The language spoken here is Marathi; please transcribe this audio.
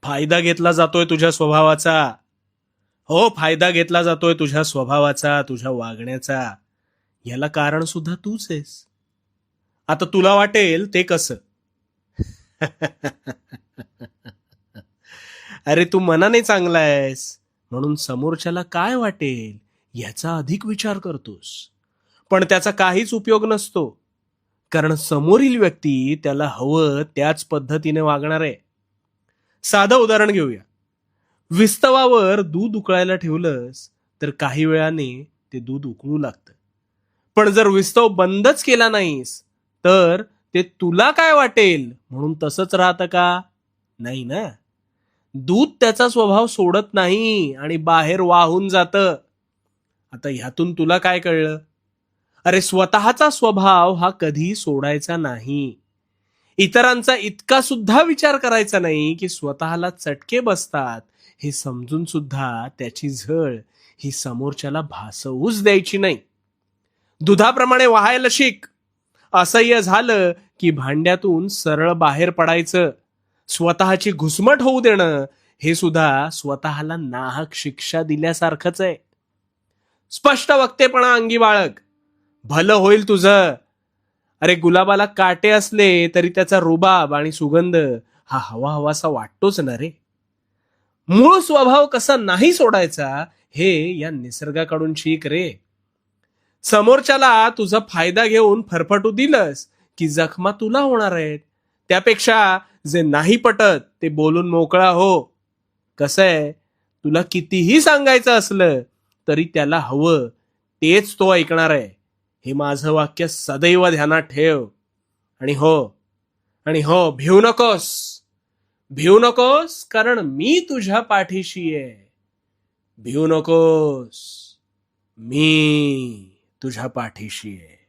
फायदा घेतला जातोय तुझ्या स्वभावाचा. हो, फायदा घेतला जातोय तुझ्या स्वभावाचा, तुझ्या वागण्याचा. याला कारण सुद्धा तूच आहेस. आता तुला वाटेल ते कसं? अरे तू मनाने चांगला आहेस म्हणून समोरच्याला काय वाटेल याचा अधिक विचार करतोस. पण त्याचा काहीच उपयोग नसतो, कारण समोरील व्यक्ती त्याला हवं त्याच पद्धतीने वागणार आहे. साधं उदाहरण घेऊया. विस्तवावर दूध उकळायला ठेवलंस तर काही वेळाने ते दूध उकळू लागतं. पण जर विस्तव बंदच केला नाहीस तर ते तुला काय वाटेल म्हणून तसंच राहतं का? नाही ना. दूध त्याचा स्वभाव सोडत नाही आणि बाहेर वाहून जातं. आता ह्यातून तुला काय कळलं? अरे स्वतःचा स्वभाव हा कधी सोडायचा नाही. इतरांचा इतका सुद्धा विचार करायचा नाही की स्वतःला चटके बसतात हे समजून सुद्धा त्याची झळ ही समोरच्याला भासवूच द्यायची नाही. दुधाप्रमाणे वाहायला शिक. असह्य झालं की भांड्यातून सरळ बाहेर पडायचं. स्वतःची घुसमट होऊ देणं हे सुद्धा स्वतःला नाहक शिक्षा दिल्यासारखंच आहे. स्पष्ट वक्तेपणा अंगी बाळग. भलं होईल तुझं. अरे गुलाबाला काटे असले तरी त्याचा रुबाब आणि सुगंध हा हवा हवासा वाटतोच ना रे. मूळ स्वभाव कसा नाही सोडायचा हे या निसर्गाकडून शिक रे. समोरच्याला तुझा फायदा घेऊन फरफटू दिलंस की जखमा तुला होणार आहेत. त्यापेक्षा जे नाही पटत ते बोलून मोकळा हो. कसं आहे, तुला कितीही सांगायचं असलं तरी त्याला हवं तेच तो ऐकणार आहे. हे माझं वाक्य सदैव ध्यानात ठेव. आणि हो, आणि हो, भिवू नकोस. भिवू नकोस, कारण मी तुझ्या पाठीशी आहे. भिवू नकोस, मी तुझ्या पाठीशी आहे.